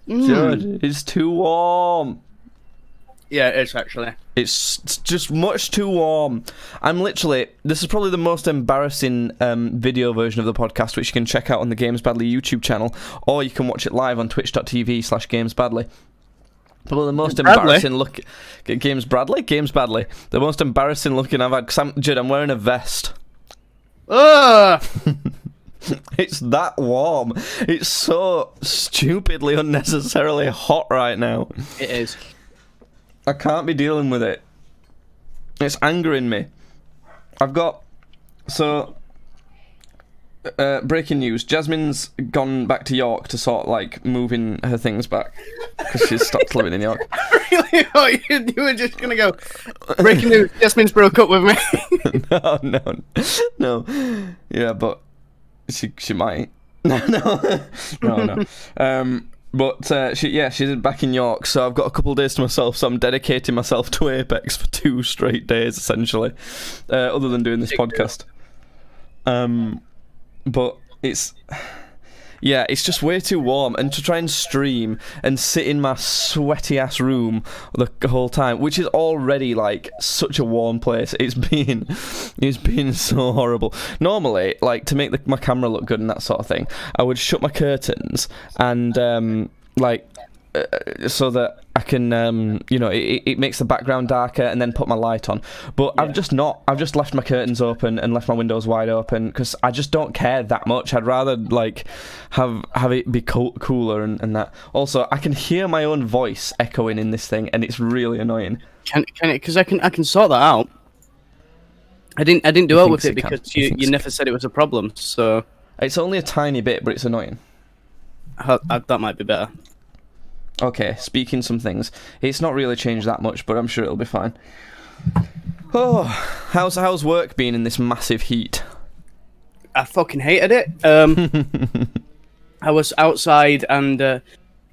Judd, it's too warm. Yeah, it is actually. It's just much too warm. This is probably the most embarrassing video version of the podcast, which you can check out on the Games Badly YouTube channel, or you can watch it live on twitch.tv/GamesBadly. Probably the most embarrassing look. Games Badly. The most embarrassing looking I've had, because Judd, I'm wearing a vest. Ugh! It's that warm. It's so stupidly, unnecessarily hot right now. It is. I can't be dealing with it. It's angering me. Breaking news. Jasmine's gone back to York to sort moving her things back because she's stopped living in York. Really? Oh, you were just gonna go. Breaking news. Jasmine's broke up with me. No. Yeah, but she might. No. But she's back in York, so I've got a couple of days to myself, so I'm dedicating myself to Apex for 2 straight days, essentially, other than doing this podcast. But it's just way too warm, and to try and stream and sit in my sweaty ass room the whole time, which is already such a warm place. It's been so horrible. Normally, to make my camera look good and that sort of thing, I would shut my curtains and so that I can it makes the background darker, and then put my light on. But yeah. I've just left my curtains open and left my windows wide open because I just don't care that much. I'd rather have it be cooler and that. Also, I can hear my own voice echoing in this thing, and it's really annoying. Can it? Because I can sort that out. I didn't do it with it because you never said it was a problem. So it's only a tiny bit, but it's annoying. That might be better. Okay, speaking some things. It's not really changed that much, but I'm sure it'll be fine. Oh, how's work been in this massive heat? I fucking hated it. I was outside, and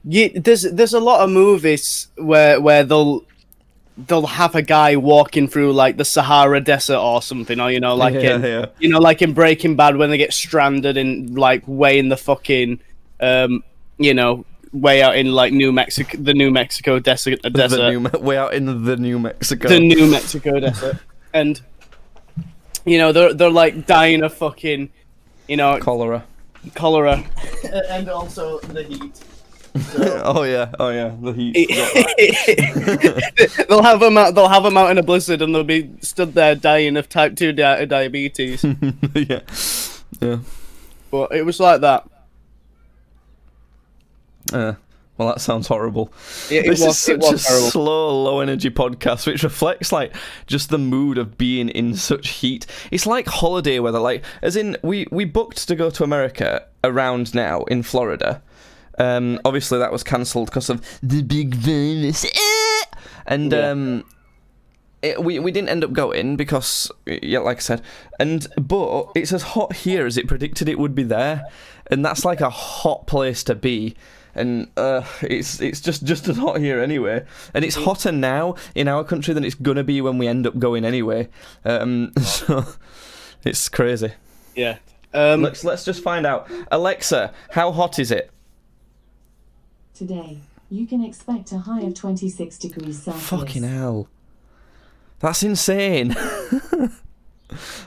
there's a lot of movies where they'll have a guy walking through the Sahara Desert or something, or in Breaking Bad when they get stranded in way in the fucking way out in New Mexico, the New Mexico desert. Way out in the New Mexico. The New Mexico desert, and they're dying of fucking cholera, and also the heat. So, oh yeah, the heat. They'll have them out in a blizzard, and they'll be stood there dying of type 2 diabetes. yeah. But it was like that. Well, that sounds horrible. This is such a slow, low-energy podcast, which reflects just the mood of being in such heat. It's like holiday weather, as in we booked to go to America around now in Florida. Obviously that was cancelled because of the big virus, and we didn't end up going because, like I said, but it's as hot here as it predicted it would be there, and that's a hot place to be. And it's just as hot here anyway, and it's hotter now in our country than it's gonna be when we end up going anyway. So it's crazy. Yeah. Let's just find out. Alexa, how hot is it? Today, you can expect a high of 26 degrees Celsius. Fucking hell. That's insane.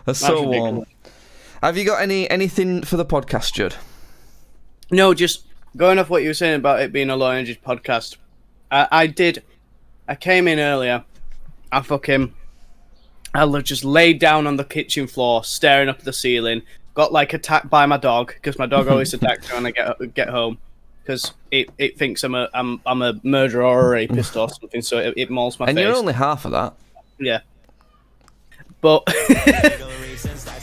That's so warm. Have you got anything for the podcast, Judd? No, just going off what you were saying about it being a low energy podcast. I came in earlier. I just laid down on the kitchen floor, staring up at the ceiling. Got attacked by my dog, because my dog always attacks me when I get home, because it thinks I'm a murderer or a rapist or something. So it mauls my face. And you're only half of that. Yeah. But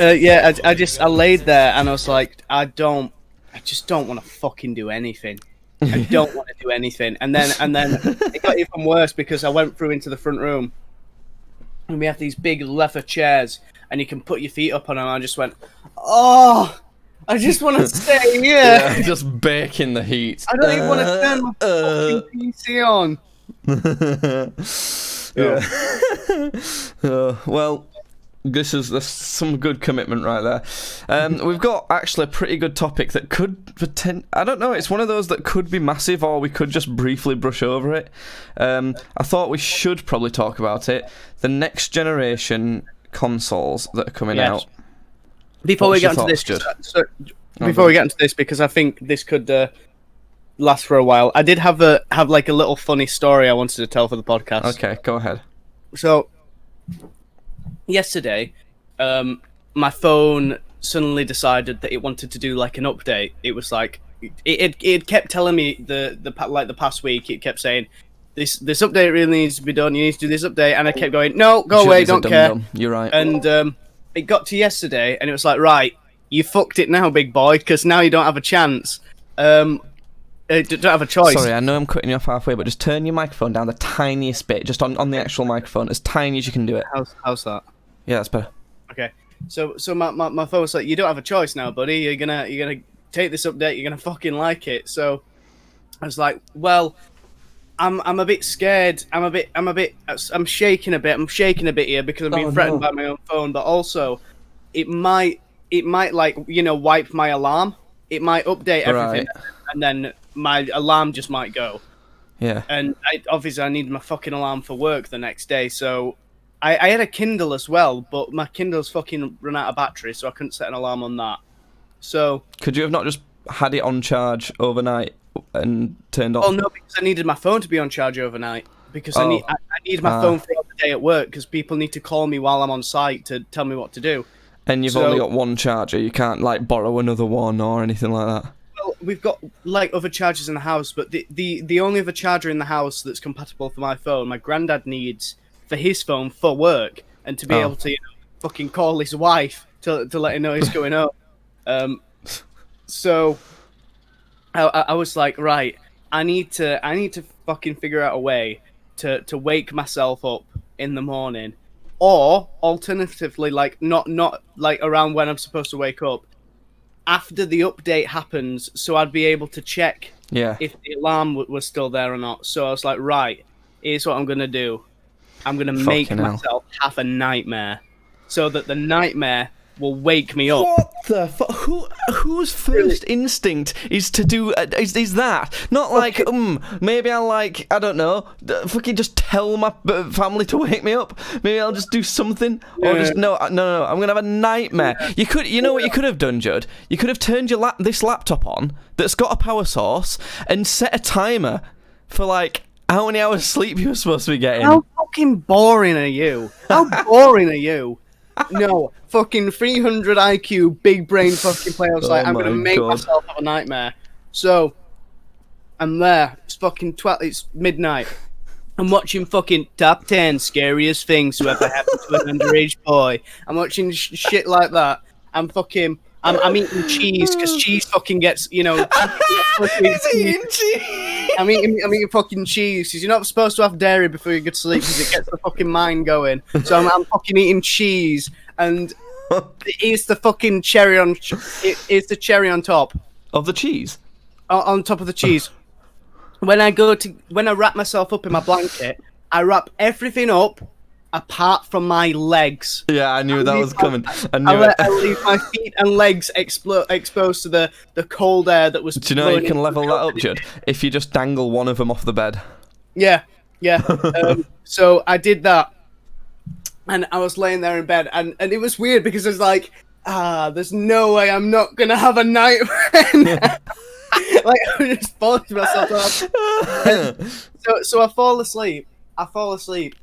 I laid there and I was like, I just don't want to fucking do anything. I don't want to do anything. And then it got even worse, because I went through into the front room and we have these big leather chairs and you can put your feet up on them. I just went, oh, I just want to stay here. Yeah, just bake in the heat. I don't even want to turn my fucking PC on. Yeah. Well, There's some good commitment right there. We've got actually a pretty good topic that could I don't know, it's one of those that could be massive, or we could just briefly brush over it. I thought we should probably talk about it. The next generation consoles that are coming out. Before we get into this, because I think this could last for a while, I did have like a little funny story I wanted to tell for the podcast. Okay, go ahead. So, yesterday, my phone suddenly decided that it wanted to do like an update. It was like it kept telling me the past week. It kept saying this update really needs to be done. You need to do this update, and I kept going, no, go away, don't care. You're right. And it got to yesterday, and it was like, right, you fucked it now, big boy, because now you don't have a chance. Don't have a choice. Sorry, I know I'm cutting you off halfway, but just turn your microphone down the tiniest bit, just on the actual microphone, as tiny as you can do it. How's that? Yeah, that's better. Okay. So my phone was like, you don't have a choice now, buddy. You're gonna take this update. You're gonna fucking like it. So I was like, well, I'm a bit scared. I'm shaking a bit. I'm shaking a bit here because I'm being threatened by my own phone. But also, it might like wipe my alarm. It might update everything, and then my alarm just might go. Yeah. And obviously I need my fucking alarm for work the next day. So I had a Kindle as well, but my Kindle's fucking run out of battery, so I couldn't set an alarm on that. So could you have not just had it on charge overnight and turned off? Oh no, because I needed my phone to be on charge overnight. Because I need my phone throughout the day at work, because people need to call me while I'm on site to tell me what to do. And you've only got one charger. You can't like borrow another one or anything like that. Well, we've got like other chargers in the house, but the only other charger in the house that's compatible for my phone, my granddad needs for his phone for work, and to be able to fucking call his wife to let her know he's going up. So I was like, right, I need to fucking figure out a way to wake myself up in the morning, or alternatively, like not like around when I'm supposed to wake up, after the update happens, so I'd be able to check if the alarm was still there or not. So I was like, right, here's what I'm gonna do. I'm going to make myself have a nightmare, so that the nightmare will wake me up. What the fuck? Whose first instinct is to do is that? Not like maybe I'll like, I don't know, fucking just tell my family to wake me up. Maybe I'll just do something, or just no. I'm gonna have a nightmare. You know what you could have done, Judd? You could have turned your this laptop on that's got a power source and set a timer for like how many hours sleep you were supposed to be getting. How fucking boring are you? How boring are you? No, fucking 300 IQ, big brain fucking player. I was like, I'm going to make myself have a nightmare. So, I'm there. It's fucking it's midnight. I'm watching fucking top 10 scariest things to ever happen to an underage boy. I'm watching shit like that. I'm eating cheese, because cheese fucking gets, He's eating cheese. I'm eating fucking cheese, because you're not supposed to have dairy before you go to sleep, because it gets the fucking mind going. So I'm fucking eating cheese, and it's the fucking cherry on. It's the cherry on top of the cheese. On top of the cheese. When I wrap myself up in my blanket, I wrap everything up apart from my legs. Yeah, I knew that was coming. I leave my feet and legs exposed to the cold air that was. Do you know you can level that up, Judd? If you just dangle one of them off the bed. Yeah. So I did that, and I was laying there in bed, and it was weird because it's like, there's no way I'm not gonna have a nightmare. Like I just forced myself off. So I fall asleep,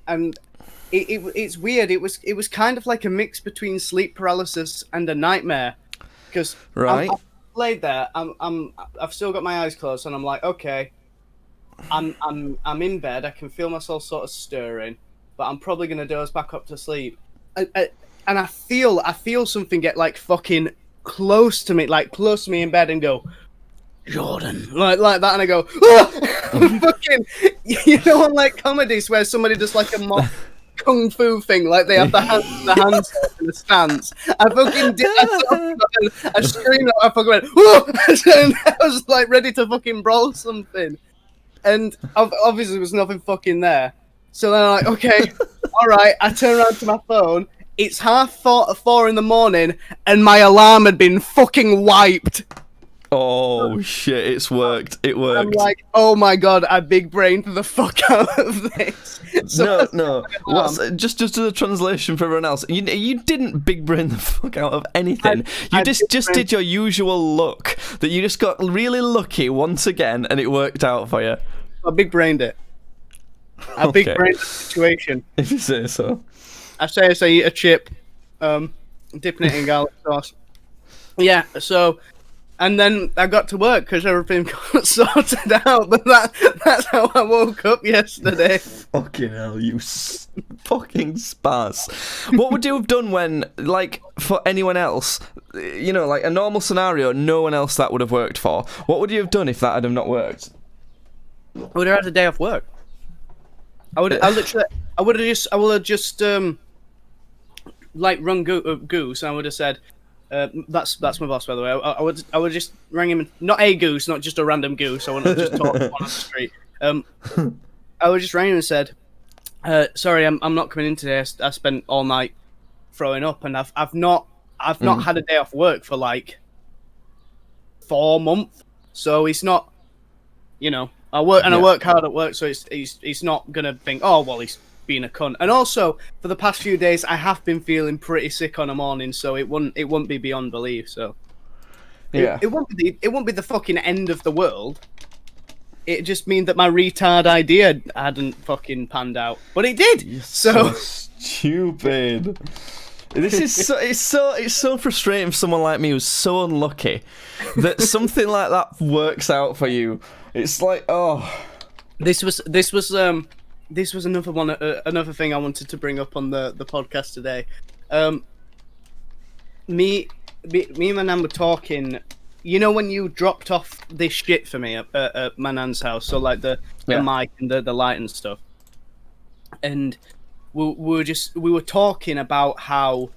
and it's weird. It was kind of like a mix between sleep paralysis and a nightmare, because I'm laid there. I've still got my eyes closed, and I'm like, okay, I'm in bed. I can feel myself sort of stirring, but I'm probably gonna doze back up to sleep. And I feel something get like fucking close to me in bed, and go, Jordan, like that, and I go, fucking, on like comedies where somebody does like a mock kung fu thing, like they have the hands in the stance. I fucking did. I screamed. I fucking went, and I was like ready to fucking brawl something, and obviously there was nothing fucking there. So then I'm like, okay, all right. I turn around to my phone. It's 4:30 in the morning, and my alarm had been fucking wiped. Oh shit! It's worked. It worked. I'm like, oh my god, I big brained the fuck out of this. So no. What's just the translation for everyone else? You didn't big brain the fuck out of anything. You just did your usual luck. That you just got really lucky once again, and it worked out for you. I big brained it. I big brained the situation. If you say so. I eat a chip, dipping it in garlic sauce. Yeah, so, and then I got to work because everything got sorted out. But that's how I woke up yesterday. Fucking hell, you fucking spaz. What would you have done when, like, for anyone else, like a normal scenario, no one else that would have worked for? What would you have done if that had not worked? I would have had a day off work. I would have just like rung Goose, and I would have said, that's my boss, by the way. I would just ring him, not a goose, not just a random goose. I wouldn't have just talked to one on the street. I would just ring him and said, sorry, I'm not coming in today. I spent all night throwing up, and I've not had a day off work for like 4 months. So he's not, I work hard at work, so he's not gonna think, oh well, he's being a cunt. And also, for the past few days, I have been feeling pretty sick on a morning, so it wouldn't be beyond belief. So yeah, it won't be the fucking end of the world. It just means that my retard idea hadn't fucking panned out, but it did. You're so stupid. This is it's so frustrating for someone like me who's so unlucky that something like that works out for you. It's like, oh, this was another thing I wanted to bring up on the podcast today. Me and my nan were talking. When you dropped off this shit for me at my nan's house, so like the mic and the light and stuff, and we were talking about how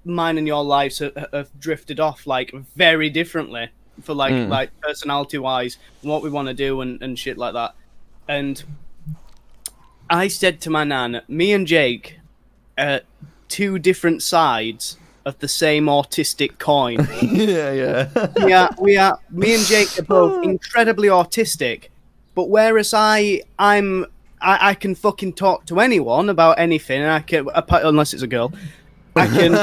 mine and your lives have drifted off like very differently for like personality wise and what we want to do and shit like that. And I said to my nan, me and Jake are two different sides of the same autistic coin. Yeah. We are. Me and Jake are both incredibly autistic, but whereas I can fucking talk to anyone about anything, and I can, unless it's a girl, I can,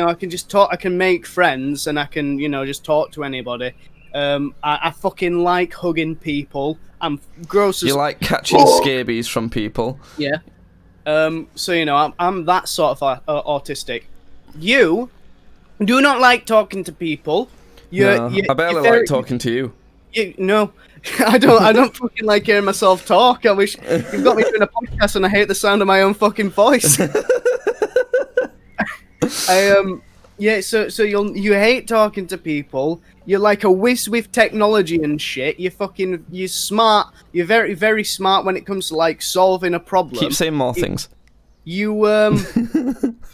I can just talk. I can make friends, and I can, just talk to anybody. I fucking like hugging people. I'm gross as... You like catching scabies from people. Yeah. So, I'm that sort of autistic. You do not like talking to people. I barely like talking to you. No, I don't fucking like hearing myself talk. I wish you've got me doing a podcast and I hate the sound of my own fucking voice. So you hate talking to people. You're like a whiz with technology and shit. You're smart. You're very, very smart when it comes to like solving a problem. Keep saying more things. You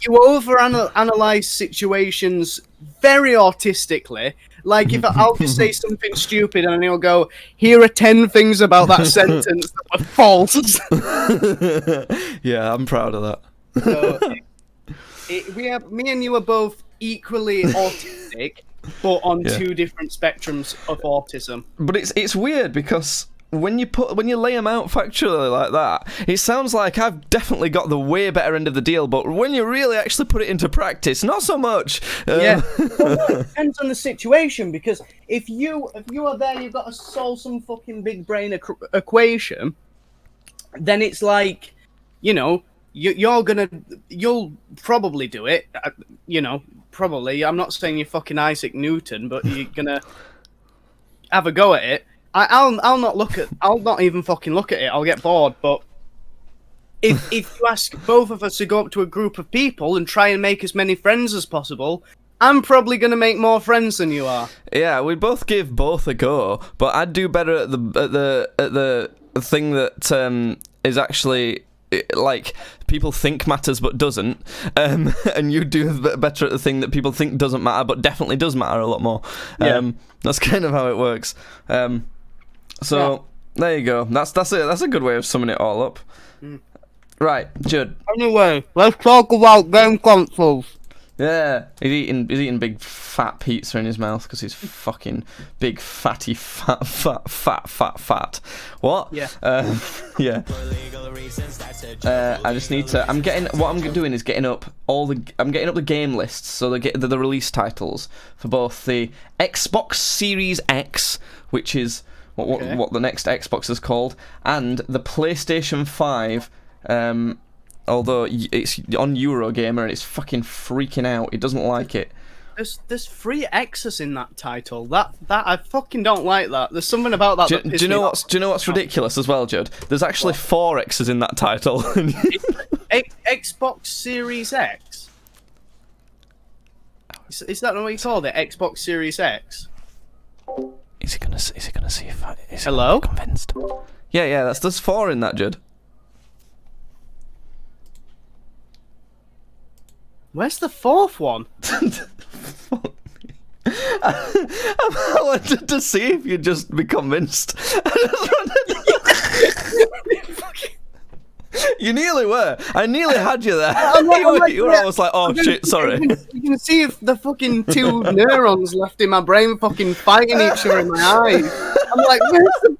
overanalyze situations very autistically. Like if I'll just say something stupid and you'll go, here are 10 things about that sentence that were false. Yeah, I'm proud of that. So, me and you are both equally autistic, but on two different spectrums of autism. But it's weird because when you lay them out factually like that, it sounds like I've definitely got the way better end of the deal. But when you really actually put it into practice, not so much. Yeah, well, it depends on the situation. Because if you are there, you've got to solve some fucking big brain equation. Then it's like, you'll probably do it. Probably. I'm not saying you're fucking Isaac Newton, but you're gonna have a go at it. I'll not even fucking look at it. I'll get bored. But if you ask both of us to go up to a group of people and try and make as many friends as possible, I'm probably gonna make more friends than you are. Yeah, we both give both a go, but I'd do better at the thing that is actually like people think matters but doesn't, and you do better at the thing that people think doesn't matter but definitely does matter a lot more. That's kind of how it works. So there you go. That's a good way of summing it all up. Right, Judd. Anyway, let's talk about game consoles. Yeah, he's eating big fat pizza in his mouth because he's fucking big fatty fat. What? Yeah. Yeah. I just need to. What I'm doing is getting up I'm getting up the game lists, so the release titles for both the Xbox Series X, which is what the next Xbox is called, and the PlayStation 5. Although it's on Eurogamer and it's fucking freaking out. It doesn't like it. There's 3 X's in that title. That I fucking don't like that. There's something about that. Do you know what's ridiculous as well, Judd? There's actually 4 X's in that title. Xbox Series X. Is that what you called it? Xbox Series X. Is he gonna see if he's Hello? convinced? Yeah. There's 4 in that, Judd. Where's the 4th one? I wanted to see if you'd just be convinced. You nearly were. I nearly had you there. You were almost like, oh shit, sorry. You can see if the fucking 2 neurons left in my brain fucking fighting each other in my eyes. I'm like,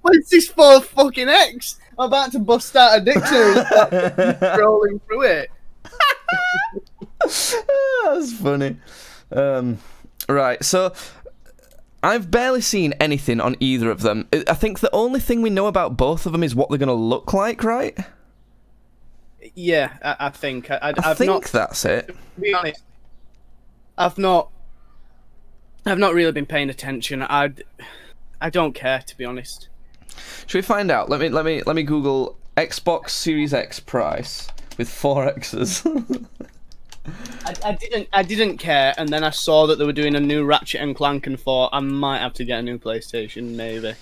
where's this 4th fucking X? I'm about to bust out a dictionary and start scrolling through it. That's funny. Right, so I've barely seen anything on either of them. I think the only thing we know about both of them is what they're going to look like, right? Yeah, I think. I think that's it. To be honest, I've not really been paying attention. I don't care, to be honest. Should we find out? Let me Google Xbox Series X price with 4 X's. I didn't care, and then I saw that they were doing a new Ratchet and Clank and thought I might have to get a new PlayStation, maybe.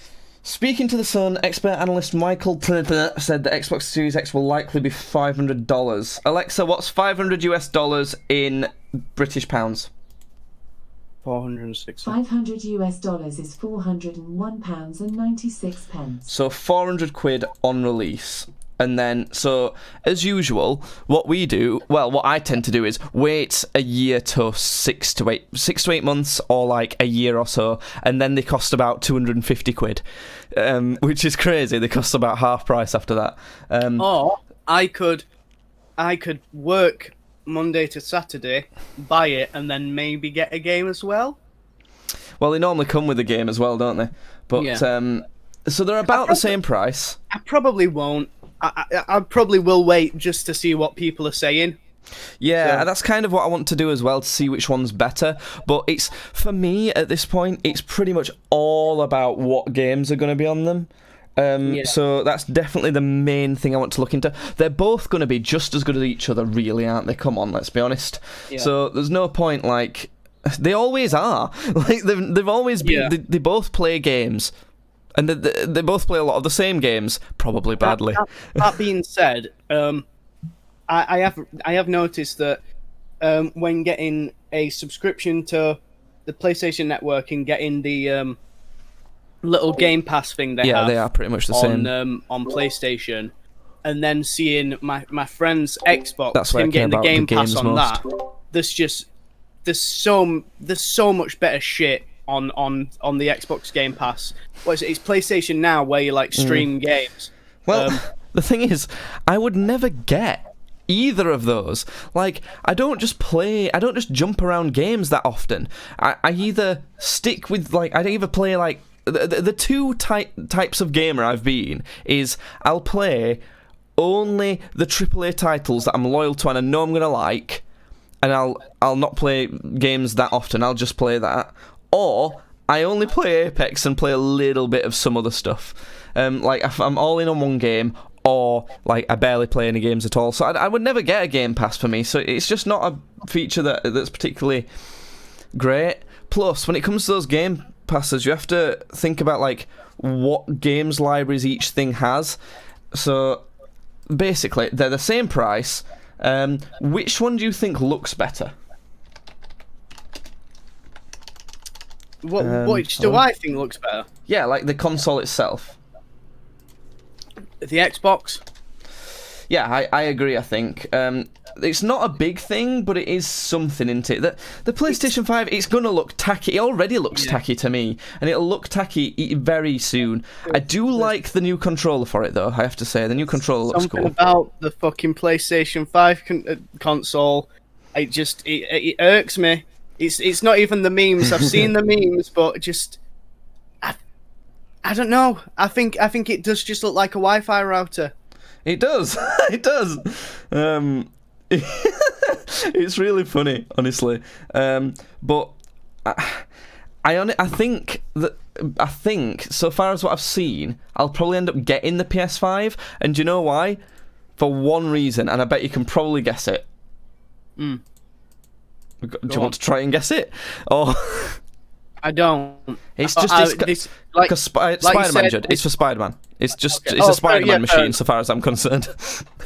Speaking to The Sun, expert analyst Michael said the Xbox Series X will likely be $500. Alexa, what's $500 in British pounds? 406. $500 is £401.96. So 400 quid on release. And then, so, as usual, what I tend to do is wait a year to 6 to 8 months, or like a year or so, and then they cost about 250 quid, which is crazy. They cost about half price after that. Or I could work Monday to Saturday, buy it, and then maybe get a game as well. Well, they normally come with a game as well, don't they? But, yeah. So they're about the same price. I probably won't. I probably will wait just to see what people are saying. Yeah, that's kind of what I want to do as well, to see which one's better. But it's, for me, at this point, it's pretty much all about what games are going to be on them. So that's definitely the main thing I want to look into. They're both going to be just as good as each other, really, aren't they? Come on, let's be honest. Yeah. So there's no point, like... They always are. Like, they've always been... Yeah. They both play games. And they both play a lot of the same games, probably badly. That being said, I have noticed that when getting a subscription to the PlayStation Network and getting the little Game Pass thing they have, they are pretty much the same on PlayStation, and then seeing my friend's Xbox, that's him getting the Game Pass on most. that, there's so much better shit on the Xbox Game Pass. What is it? It's PlayStation Now, where you like stream games. Well, the thing is, I would never get either of those. Like, I don't just jump around games that often. I either stick with, like, I either play, like, the two types of gamer I've been is I'll play only the AAA titles that I'm loyal to and I know I'm gonna like, and I'll not play games that often. I'll just play that. Or I only play Apex and play a little bit of some other stuff. Like, if I'm all in on one game, or like I barely play any games at all. So I would never get a Game Pass for me. So it's just not a feature that's particularly great. Plus, when it comes to those Game Passes, you have to think about like what games libraries each thing has. So basically, they're the same price. Which one do you think looks better? Which do I think looks better? Yeah, like the console itself. The Xbox? yeah, I agree. I think it's not a big thing, but it is something, isn't it? The PlayStation 5, it's gonna look tacky. It already looks tacky to me, and it'll look tacky very soon. I do like the new controller for it, though. I have to say, the new controller looks Something cool. about the fucking PlayStation 5 console, it irks me. It's not even the memes. I've seen the memes, but just I don't know. I think it does just look like a Wi-Fi router. It does. It does. It's really funny, honestly. But I think so far as what I've seen, I'll probably end up getting the PS5, and do you know why? For one reason, and I bet you can probably guess it. Mm. Do you want to try and guess it? Or I don't. it's just because Spider-Man. It's for Spider-Man. It's just it's a Spider-Man machine, so far as I'm concerned.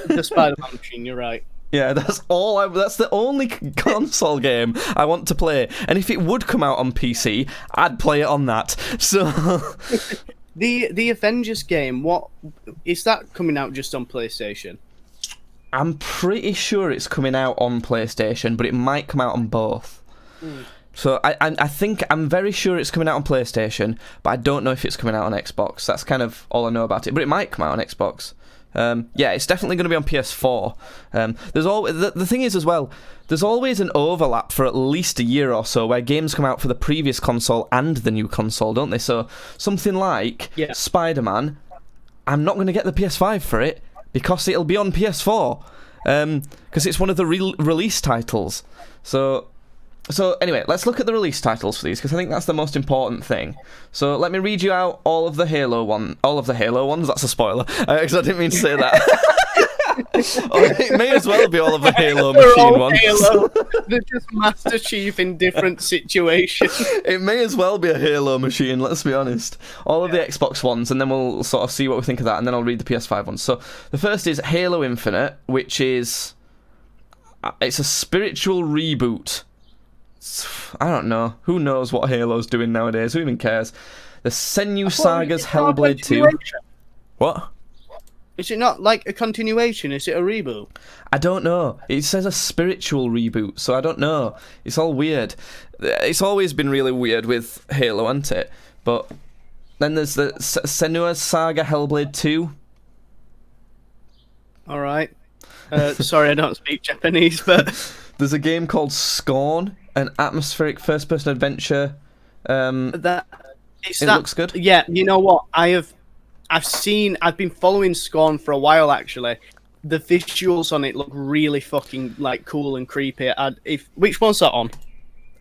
The Spider-Man machine. You're right. Yeah, that's all. That's the only console game I want to play. And if it would come out on PC, I'd play it on that. So the Avengers game, what is that coming out just on PlayStation? I'm pretty sure it's coming out on PlayStation, but it might come out on both. Mm. So I think I'm very sure it's coming out on PlayStation, but I don't know if it's coming out on Xbox. That's kind of all I know about it. But it might come out on Xbox. Yeah, it's definitely going to be on PS4. There's always the thing is as well. There's always an overlap for at least a year or so where games come out for the previous console and the new console, don't they? So something like Spider-Man, I'm not going to get the PS5 for it because it'll be on PS4 because it's one of the release titles. So anyway, let's look at the release titles for these because I think that's the most important thing. So let me read you out all of the Halo ones. That's a spoiler because I didn't mean to say that. It may as well be all of the Halo machine ones. Halo. They're just Master Chief in different situations. It may as well be a Halo machine. Let's be honest. All of the Xbox ones, and then we'll sort of see what we think of that, and then I'll read the PS5 ones. So the first is Halo Infinite, which is it's a spiritual reboot. I don't know. Who knows what Halo's doing nowadays? Who even cares? The Senyu Saga's Hellblade 2. What? Is it not like a continuation? Is it a reboot? I don't know. It says a spiritual reboot, so I don't know. It's all weird. It's always been really weird with Halo, hasn't it? But then there's the Senua's Saga Hellblade 2. All right. Sorry, I don't speak Japanese, but there's a game called Scorn, an atmospheric first-person adventure. Looks good. Yeah, you know what? I've been following Scorn for a while actually. The visuals on it look really fucking like cool and creepy. Which one's that on?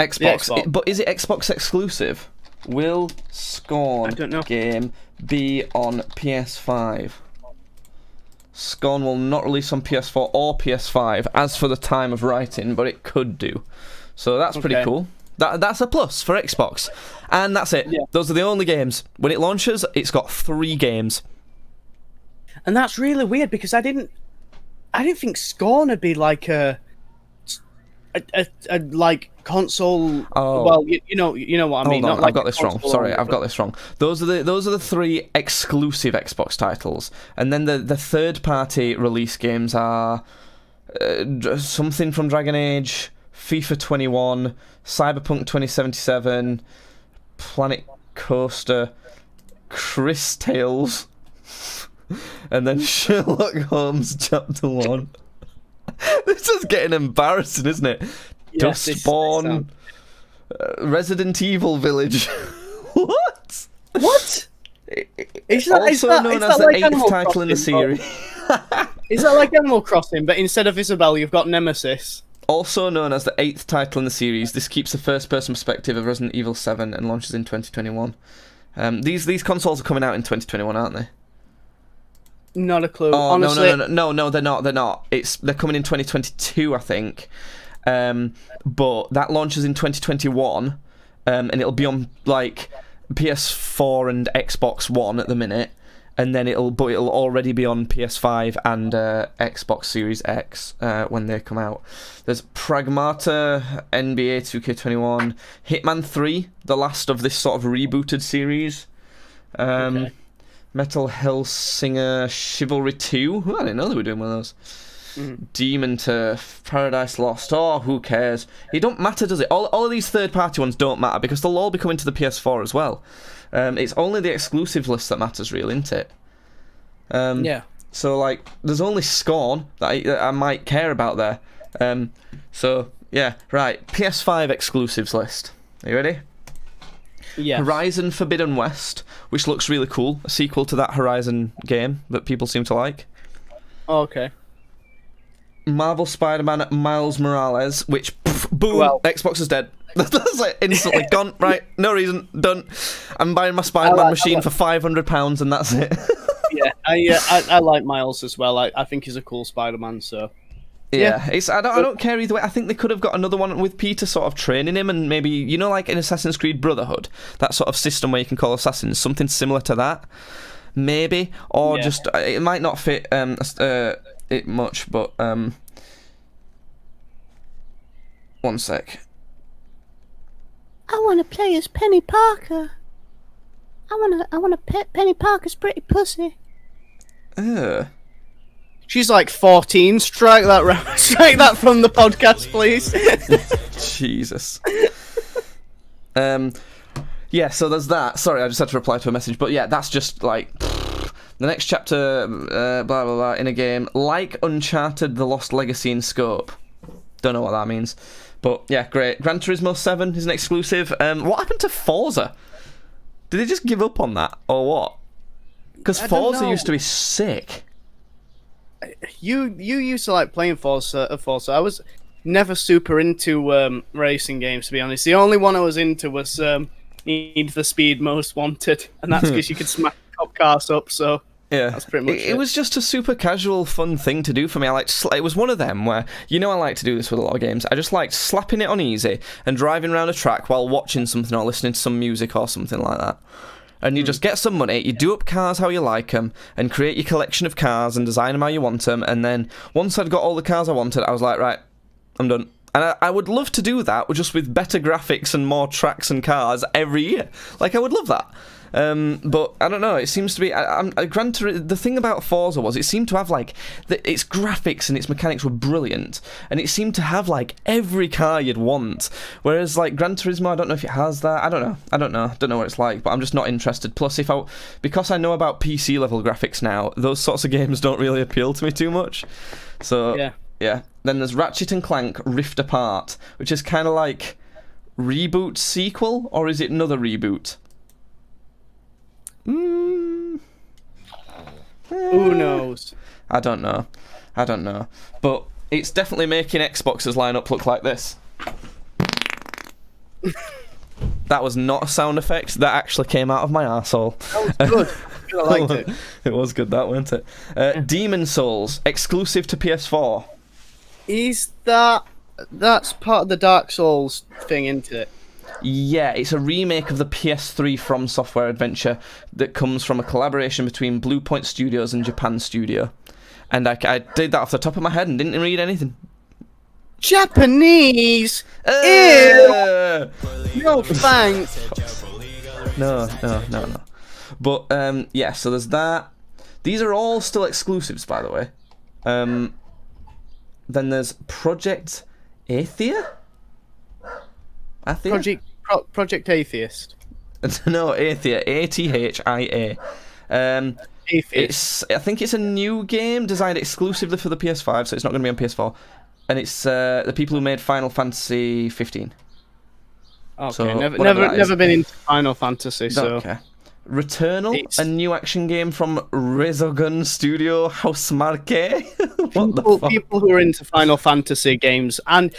Xbox. But is it Xbox exclusive? Will Scorn game be on PS5? Scorn will not release on PS4 or PS5 as for the time of writing, but it could do. So that's pretty cool. That's a plus for Xbox. And that's it. Yeah. Those are the only games. When it launches, it's got 3 games. And that's really weird because I didn't think Scorn would be like a like console. Oh. Well, you know what I mean. Hold on, not like I've got this wrong. Sorry, I've got this wrong. Those are the 3 exclusive Xbox titles, and then the third party release games are something from Dragon Age, FIFA 21, Cyberpunk 2077, Planet Coaster, Chris Tales, and then Sherlock Holmes Chapter 1. This is getting embarrassing, isn't it? Yes, Dustborn, Resident Evil Village. What? What? Is that known as the 8th title in the series. Is that like Animal Crossing, but instead of Isabelle, you've got Nemesis? Also known as the 8th title in the series, this keeps the first-person perspective of Resident Evil 7 and launches in 2021. These consoles are coming out in 2021, aren't they? Not a clue. Oh, honestly, no, they're not. They're coming in 2022, I think. But that launches in 2021, and it'll be on like PS4 and Xbox One at the minute, and then it'll already be on PS5 and Xbox Series X when they come out. There's Pragmata, NBA 2K21, Hitman 3, the last of this sort of rebooted series. Metal Hellsinger Chivalry 2. I didn't know they were doing one of those. Demon Turf, Paradise Lost. Oh, who cares? It don't matter, does it? All of these third-party ones don't matter because they'll all be coming to the PS4 as well. It's only the exclusive list that matters, really, isn't it? Yeah. So, like, there's only Scorn that I might care about there. So, yeah, right. PS5 exclusives list. Are you ready? Yeah. Horizon Forbidden West, which looks really cool. A sequel to that Horizon game that people seem to like. Okay. Marvel Spider-Man Miles Morales, which, boom, Well. Xbox is dead. That's like instantly gone, right, no reason, done. I'm buying my Spider-Man machine for £500 and that's it. Yeah, I like Miles as well. I think he's a cool Spider-Man, so... Yeah, I don't care either way. I think they could have got another one with Peter sort of training him and maybe, you know, like in Assassin's Creed Brotherhood, that sort of system where you can call assassins, something similar to that, maybe, or just, it might not fit it much, but, one sec. I want to play as Penny Parker. I want to pet Penny Parker's pretty pussy. She's like 14. Strike that from the podcast, please. Jesus. Yeah, so there's that. Sorry, I just had to reply to a message. But yeah, that's just like... the next chapter, blah, blah, blah, in a game. Like Uncharted The Lost Legacy in scope. Don't know what that means. But yeah, great. Gran Turismo 7 is an exclusive. What happened to Forza? Did they just give up on that? Or what? Because Forza used to be sick. You used to like playing Forza. I was never super into racing games, to be honest. The only one I was into was Need for Speed Most Wanted, and that's because you could smash top cars up. So yeah, that's pretty much it was just a super casual, fun thing to do for me. I it was one of them where, you know, I like to do this with a lot of games. I just liked slapping it on easy and driving around a track while watching something or listening to some music or something like that. And you just get some money, you do up cars how you like them, and create your collection of cars and design them how you want them. And then once I'd got all the cars I wanted, I was like, right, I'm done. And I would love to do that, just with better graphics and more tracks and cars every year. Like, I would love that. But I don't know. It seems to be. The thing about Forza was it seemed to have like its graphics and its mechanics were brilliant, and it seemed to have like every car you'd want. Whereas like Gran Turismo, I don't know if it has that. I don't know what it's like. But I'm just not interested. Plus, because I know about PC level graphics now, those sorts of games don't really appeal to me too much. So yeah. Then there's Ratchet and Clank Rift Apart, which is kind of like reboot sequel, or is it another reboot? Who knows? I don't know. But it's definitely making Xbox's lineup look like this. That was not a sound effect. That actually came out of my arsehole. That was good. I liked it. It was good, that, wasn't it? Demon Souls, exclusive to PS4. Is that's part of the Dark Souls thing, isn't it? Yeah, it's a remake of the PS3 From Software adventure that comes from a collaboration between Bluepoint Studios and Japan Studio. And I did that off the top of my head and didn't read anything. Japanese? Ew! No thanks. No. But, yeah, so there's that. These are all still exclusives, by the way. Then there's Project Athia? Project Atheist. No, Athia. Athia. Atheist. I think it's a new game designed exclusively for the PS5, so it's not going to be on PS4. And it's the people who made Final Fantasy 15. Okay, so, never been into Final Fantasy, so... Okay. Returnal, a new action game from Resogun Studio Housemarque. What the fuck? People who are into Final Fantasy games and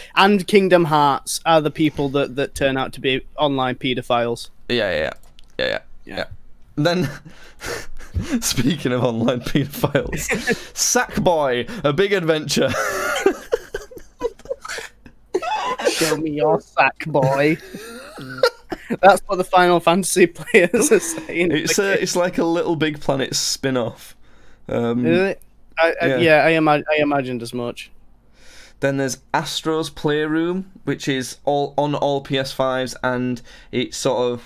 Kingdom Hearts are the people that turn out to be online paedophiles. Yeah. Then, speaking of online paedophiles, Sackboy, A Big Adventure. Show me your sack, boy. That's what the Final Fantasy players are saying. It's like a Little Big Planet spin-off. Is it? I imagined as much. Then there's Astro's Playroom, which is on all PS5s, and it's a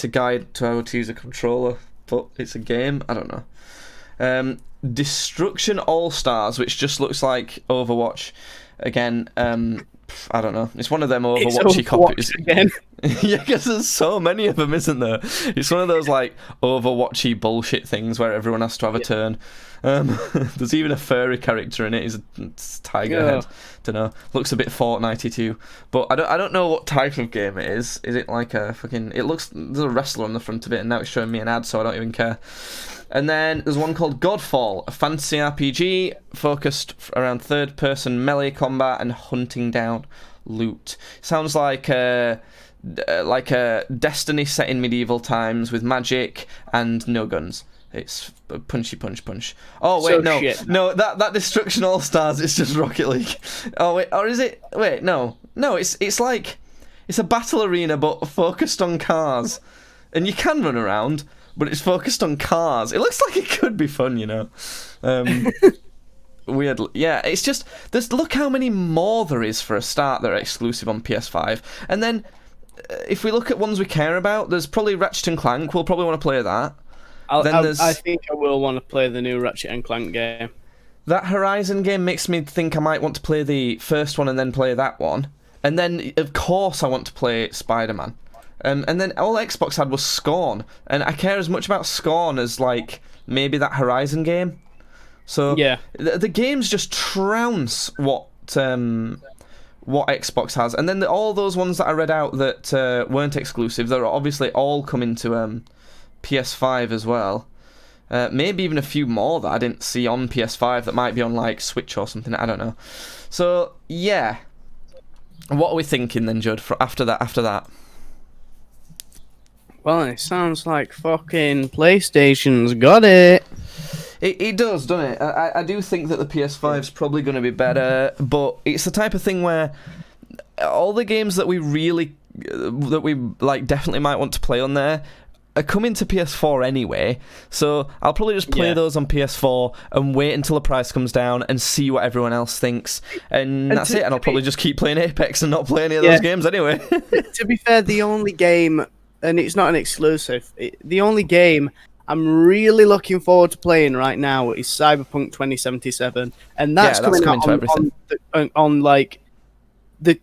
guide to how to use a controller. but it's a game. I don't know. Destruction All Stars, which just looks like Overwatch again. I don't know. It's one of them Overwatchy copies. Again. Yeah, because there's so many of them, isn't there? It's one of those like Overwatchy bullshit things where everyone has to have a turn. There's even a furry character in it. It's tiger head. Don't know. Looks a bit Fortnite-y too. But I don't know what type of game it is. Is it like a fucking? It looks, there's a wrestler on the front of it, and now it's showing me an ad, so I don't even care. And then there's one called Godfall, a fantasy RPG focused around third-person melee combat and hunting down loot. Sounds like a Destiny set in medieval times with magic and no guns. It's punchy punch. Oh wait, no, that Destruction All Stars is just Rocket League. Oh wait, or is it? Wait, no, it's like it's a battle arena but focused on cars, and you can run around. But it's focused on cars. It looks like it could be fun, you know. Weird. Yeah, it's just... Look how many more there is for a start that are exclusive on PS5. And then, if we look at ones we care about, there's probably Ratchet & Clank. We'll probably want to play that. I think I will want to play the new Ratchet & Clank game. That Horizon game makes me think I might want to play the first one and then play that one. And then, of course, I want to play Spider-Man. And then all Xbox had was Scorn, and I care as much about Scorn as like maybe that Horizon game. So yeah, the games just trounce what Xbox has, and then all those ones that I read out that weren't exclusive, they're obviously all coming to PS5 as well. Maybe even a few more that I didn't see on PS5 that might be on like Switch or something. I don't know. So yeah, what are we thinking then, Judd? For after that. Well, it sounds like fucking PlayStation's got it. It does, doesn't it? I do think that the PS5's probably going to be better, but it's the type of thing where all the games that we definitely might want to play on there are coming to PS4 anyway, so I'll probably just play those on PS4 and wait until the price comes down and see what everyone else thinks, and that's it, and I'll probably just keep playing Apex and not play any of those games anyway. To be fair, the only game... And it's not an exclusive. The only game I'm really looking forward to playing right now is Cyberpunk 2077, and that's coming out on like the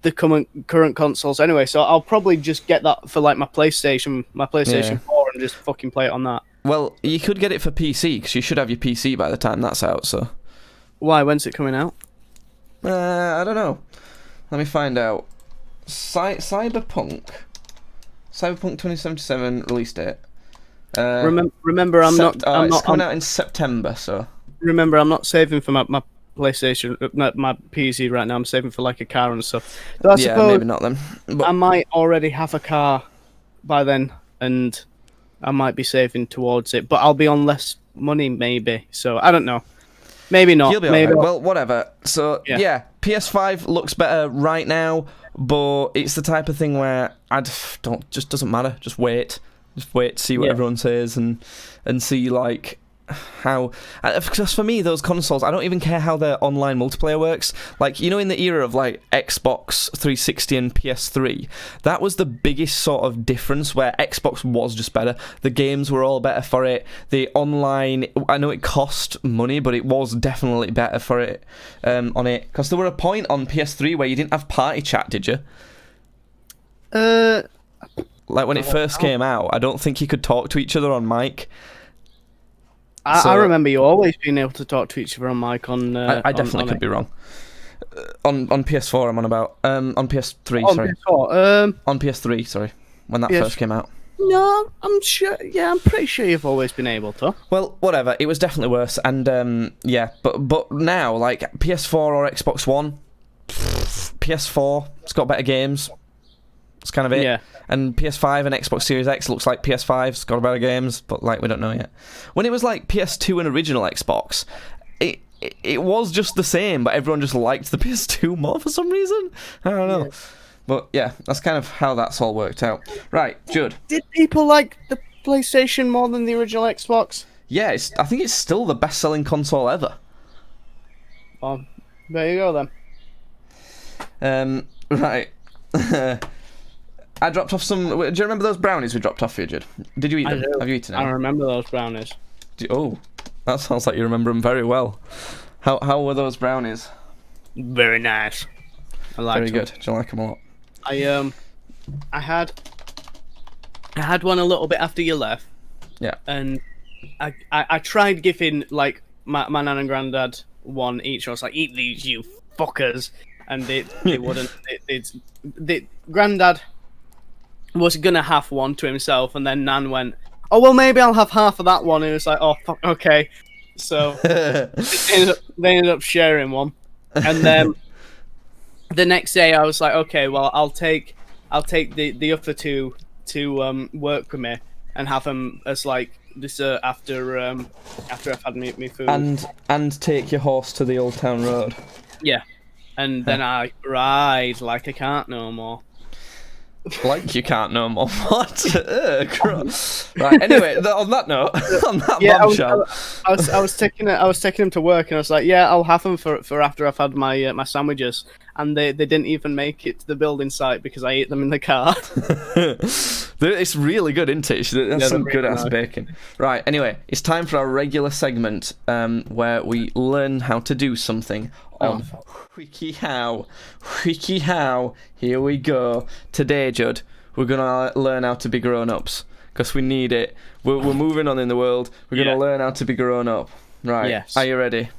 current consoles anyway. So I'll probably just get that for like my PlayStation 4 and just fucking play it on that. Well, you could get it for PC because you should have your PC by the time that's out. So why? When's it coming out? I don't know. Let me find out. Cyberpunk 2077 release date. Remember, it's coming out in September. So remember, I'm not saving for my PlayStation, my PC right now. I'm saving for like a car and stuff. So I suppose maybe not then. But I might already have a car by then, and I might be saving towards it. But I'll be on less money, maybe. So I don't know. Maybe not. You'll be maybe. Well, whatever. So yeah, PS5 looks better right now. But it's the type of thing where just doesn't matter. Just wait, see what everyone says, and see like how. Because for me, those consoles, I don't even care how their online multiplayer works. Like, you know, in the era of like Xbox 360 and PS3, that was the biggest sort of difference where Xbox was just better. The games were all better for it. The online, I know it cost money, but it was definitely better for it on it. Because there were a point on PS3 where you didn't have party chat, did you? Like when it first came out, I don't think you could talk to each other on mic. I remember you always being able to talk to each other on mic on. I definitely could be wrong. On PS4, I'm on about. On PS3, on sorry. PS4, on PS3, sorry. When that first came out. No, I'm sure. Yeah, I'm pretty sure you've always been able to. Well, whatever. It was definitely worse, and but now, like PS4 or Xbox One, PS4, it's got better games. That's kind of it. Yeah. And PS5 and Xbox Series X looks like PS5's got better games, but like we don't know yet. When it was like PS2 and original Xbox, it was just the same, but everyone just liked the PS2 more for some reason. I don't know. Yeah. But yeah, that's kind of how that's all worked out. Right, Judd. Did people like the PlayStation more than the original Xbox? Yeah, I think it's still the best-selling console ever. There you go then. Right. I dropped off some. Do you remember those brownies we dropped off for you, Judd? Did you eat I them? do. Have you eaten I them? remember those brownies. Oh, that sounds like you remember them very well. How were those brownies? Very nice. I liked Very them. good. Do you like them a lot? I had one a little bit after you left. Yeah. And I tried giving like my nan and granddad one each. I was like, eat these, you fuckers, and they wouldn't. The granddad was gonna have one to himself, and then Nan went, "Oh well, maybe I'll have half of that one." And it was like, "Oh fuck, okay." So they ended up sharing one, and then the next day I was like, "Okay, well I'll take the other two to work with me and have them as like dessert after I've had me food." And take your horse to the Old Town Road. Yeah, and then I ride like I can't no more. Like you can't know more. What? Right. Anyway, on that note, on that bombshell. I was taking him to work, and I was like, "Yeah, I'll have them for after I've had my sandwiches." And they didn't even make it to the building site because I ate them in the car. It's really good, isn't it? That's some good ass nice. bacon. Right. Anyway, it's time for our regular segment where we learn how to do something on WikiHow. WikiHow. Here we go. Today, Judd, we're gonna learn how to be grown-ups because we need it. We're moving on in the world. We're gonna learn how to be grown up. Right. Yes. Are you ready?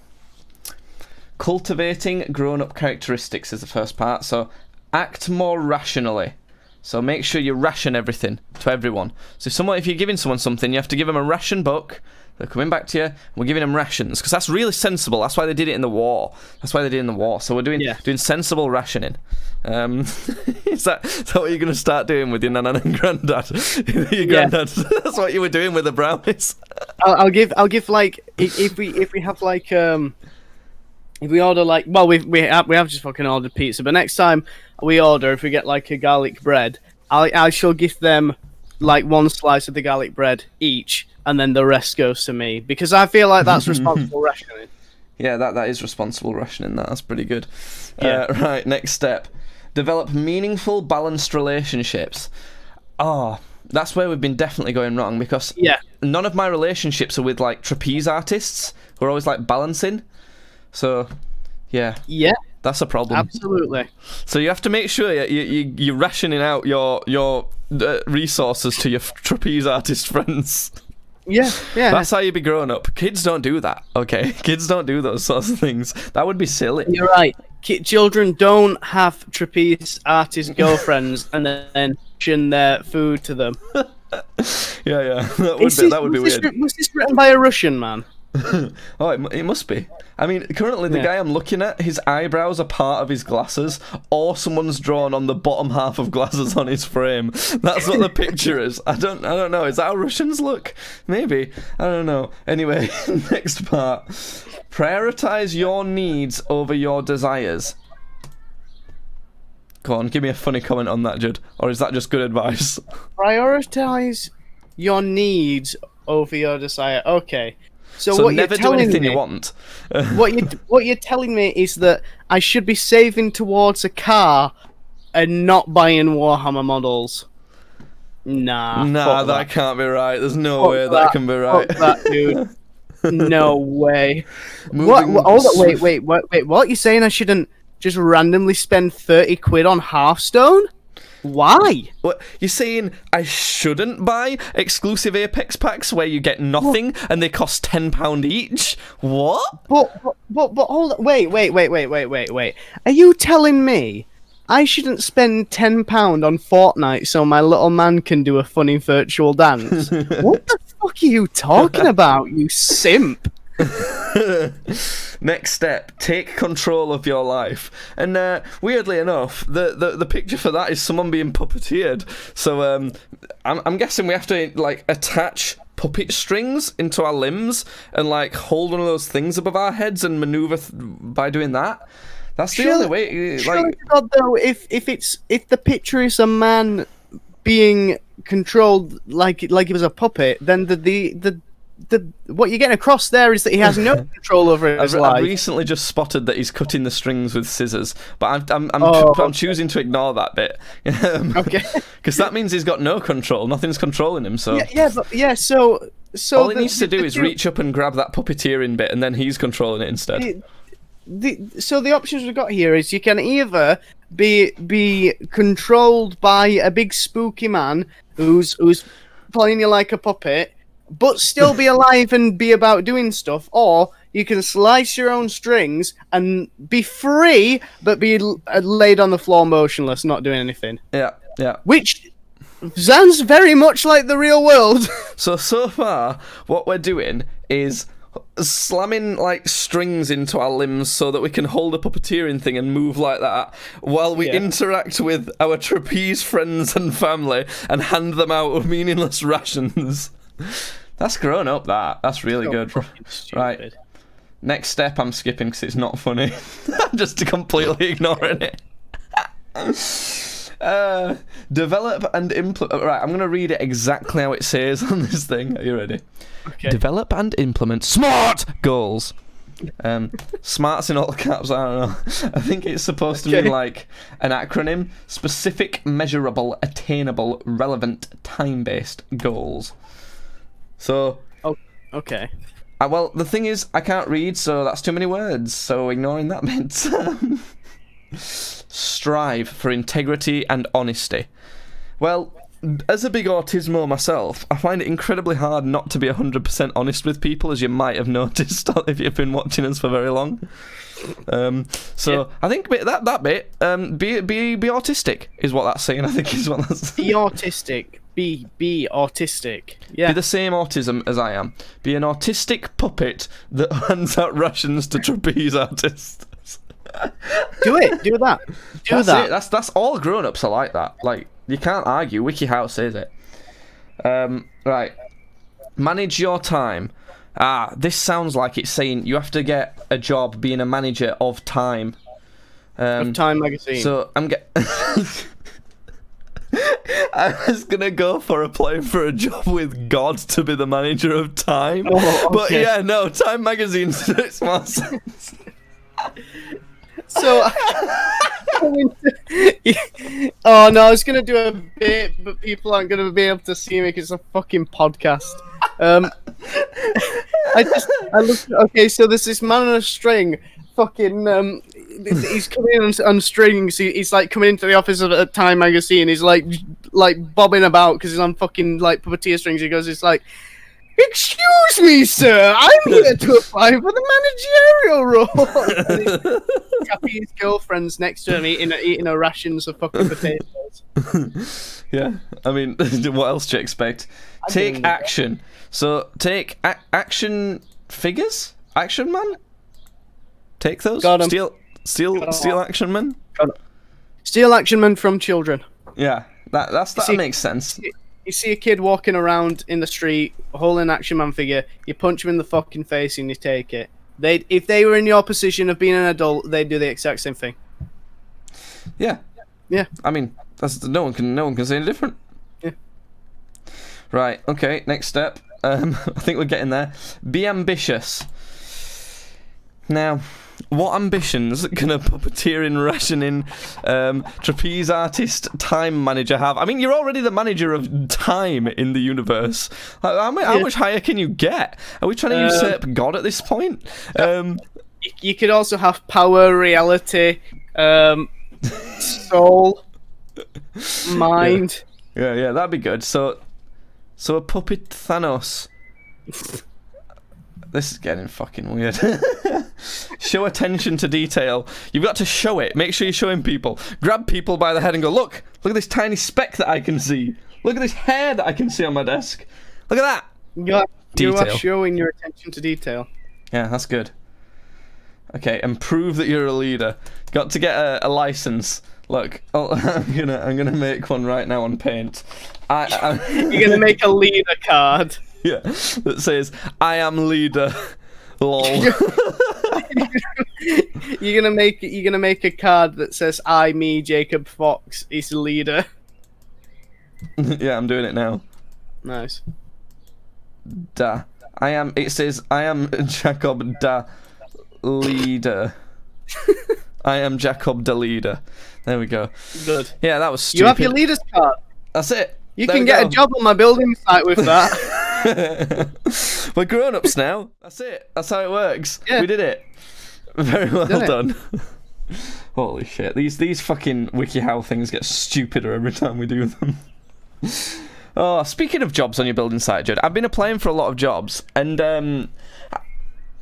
Cultivating grown-up characteristics is the first part. So, act more rationally. So make sure you ration everything to everyone. So if you're giving someone something, you have to give them a ration book. They're coming back to you, and we're giving them rations because that's really sensible. That's why they did it in the war. So we're doing sensible rationing. Is that what you're going to start doing with your nan and granddad? Your granddad. That's what you were doing with the brownies. I'll give like if we have like if we order like we have just fucking ordered pizza, but next time we order, if we get like a garlic bread, I shall give them like one slice of the garlic bread each, and then the rest goes to me because I feel like that's responsible rationing. Yeah, that is responsible rationing. That's pretty good. Yeah. Right, next step. Develop meaningful, balanced relationships. Oh, that's where we've been definitely going wrong because none of my relationships are with like trapeze artists who are always like balancing. So, yeah, that's a problem. Absolutely. So you have to make sure you're rationing out your resources to your trapeze artist friends. Yeah. That's how you be grown up. Kids don't do that, okay? Kids don't do those sorts of things. That would be silly. You're right. Children don't have trapeze artist girlfriends and then ration their food to them. Yeah. That would be weird. Was this written by a Russian man? Oh, it must be. I mean, currently the guy I'm looking at, his eyebrows are part of his glasses, or someone's drawn on the bottom half of glasses on his frame. That's what the picture is. I don't know. Is that how Russians look? Maybe. I don't know. Anyway, next part. Prioritize your needs over your desires. Go on, give me a funny comment on that, Judd. Or is that just good advice? Prioritize your needs over your desire. Okay. So what never you're telling do anything me, you want. what you're telling me is that I should be saving towards a car and not buying Warhammer models. Nah, that can't be right. There's no way that can be right. Fuck that, dude. No way. Wait. What? You're saying I shouldn't just randomly spend 30 quid on Hearthstone? Why? What, you're saying I shouldn't buy exclusive Apex packs where you get nothing and they cost £10 each? What? But hold on. Wait. Are you telling me I shouldn't spend £10 on Fortnite so my little man can do a funny virtual dance? What the fuck are you talking about, you simp? Next step, take control of your life. And weirdly enough, the picture for that is someone being puppeteered. So I'm guessing we have to like attach puppet strings into our limbs and like hold one of those things above our heads and maneuver by doing that. That's the only way. Like, God, though, if the picture is a man being controlled like he was a puppet, then the what you're getting across there is that he has no control over his I've life. recently just spotted that he's cutting the strings with scissors, but Oh. I'm choosing to ignore that bit. Okay. Because that means he's got no control. Nothing's controlling him. So So all he needs to do is reach up and grab that puppeteering bit, and then he's controlling it instead. So the options we've got here is you can either be controlled by a big spooky man who's playing you like a puppet, but still be alive and be about doing stuff, or you can slice your own strings and be free, but be laid on the floor motionless, not doing anything. Yeah. Which sounds very much like the real world. So far, what we're doing is slamming like strings into our limbs so that we can hold a puppeteering thing and move like that while we interact with our trapeze friends and family and hand them out meaningless rations. That's grown up, that's really good. Right. Next step I'm skipping because it's not funny. I'm just completely ignoring it. Develop and implement. Right, I'm going to read it exactly how it says on this thing. Are you ready? Okay. Develop and implement SMART goals. Smart's in all caps, I don't know. I think it's supposed to mean like an acronym. Specific, measurable, attainable, relevant, time-based goals. So... Oh, okay. Well, the thing is, I can't read, so that's too many words, so ignoring that bit. Strive for integrity and honesty. Well, as a big autismo myself, I find it incredibly hard not to be 100% honest with people, as you might have noticed if you've been watching us for very long. I think that bit, be autistic is what that's saying. I think is what that's saying. Be autistic. Be autistic. Yeah. Be the same autism as I am. Be an autistic puppet that hands out rations to trapeze artists. Do it. Do that. That's it. That's all grown-ups are like that. Like, you can't argue. WikiHow says it. Right. Manage your time. This sounds like it's saying you have to get a job being a manager of time. Of Time magazine. So I'm I was gonna go for applying for a job with God to be the manager of Time, but yeah, no, Time magazine makes more sense. So, oh no, I was gonna do a bit, but people aren't gonna be able to see me because it's a fucking podcast. I looked. Okay, so there's this man on a string. Fucking he's coming in on strings. He's like coming into the office of Time magazine. He's like bobbing about because he's on fucking like puppeteer strings. He goes, it's like, excuse me, sir, I'm here to apply for the managerial role. And his girlfriend's next to him eating her rations of fucking potatoes. Yeah, I mean, what else do you expect? Take action. So take action figures. Action Man. Take those. Got 'em. Steal Action Man. Steal Action Man from children. Yeah, that makes sense. You see a kid walking around in the street holding an Action Man figure, you punch him in the fucking face and you take it. If they were in your position of being an adult, they'd do the exact same thing. Yeah. Yeah. I mean, no one can say any different. Yeah. Right. Okay. Next step. I think we're getting there. Be ambitious. Now, what ambitions can a puppeteering, rationing, trapeze artist, time manager have? I mean, you're already the manager of time in the universe. How much higher can you get? Are we trying to usurp God at this point? You could also have power, reality, soul, mind. Yeah, that'd be good. So a puppet Thanos. This is getting fucking weird. Show attention to detail. You've got to show it. Make sure you're showing people. Grab people by the head and go, look at this tiny speck that I can see. Look at this hair that I can see on my desk. Look at that. You are showing your attention to detail. Yeah, that's good. Okay, and prove that you're a leader. Got to get a license. Look, I'm gonna make one right now on Paint. You're gonna make a leader card. Yeah, that says, I am leader. Lol. You're gonna make a card that says, I, me, Jacob Fox, is the leader. Yeah, I'm doing it now. Nice. Da. It says, I am Jacob da leader. I am Jacob the leader. There we go. Good. Yeah, that was stupid. You have your leader's card. That's it. You There can we get go. a job on my building site with that. We're grown-ups now. That's it. That's how it works. Yeah. We did it. Very well Done it. done. Holy shit. These fucking WikiHow things get stupider every time we do them. Oh, speaking of jobs on your building site, Judd, I've been applying for a lot of jobs, and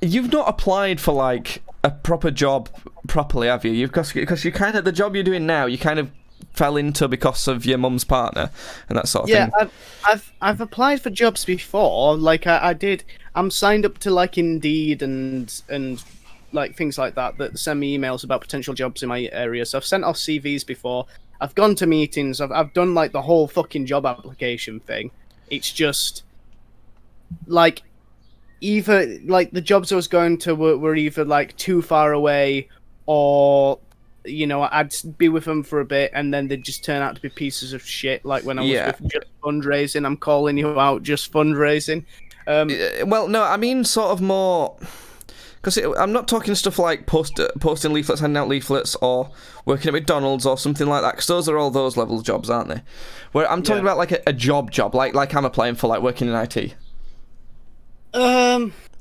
you've not applied for like a proper job properly, have you? Because you kind of, the job you're doing now, you kind of fell into because of your mum's partner and that sort of thing. Yeah, I've applied for jobs before. Like I did. I'm signed up to like Indeed and like things like that send me emails about potential jobs in my area. So I've sent off CVs before. I've gone to meetings. I've done like the whole fucking job application thing. It's just like either like the jobs I was going to were either like too far away, or you know, I'd be with them for a bit and then they'd just turn out to be pieces of shit. Like when I was with Just Fundraising, I'm calling you out, Just Fundraising. Well, no, I mean sort of more... Because I'm not talking stuff like posting leaflets, handing out leaflets, or working at McDonald's or something like that, because those are all those level of jobs, aren't they? Where I'm talking about like a job, like I'm applying for, like working in IT.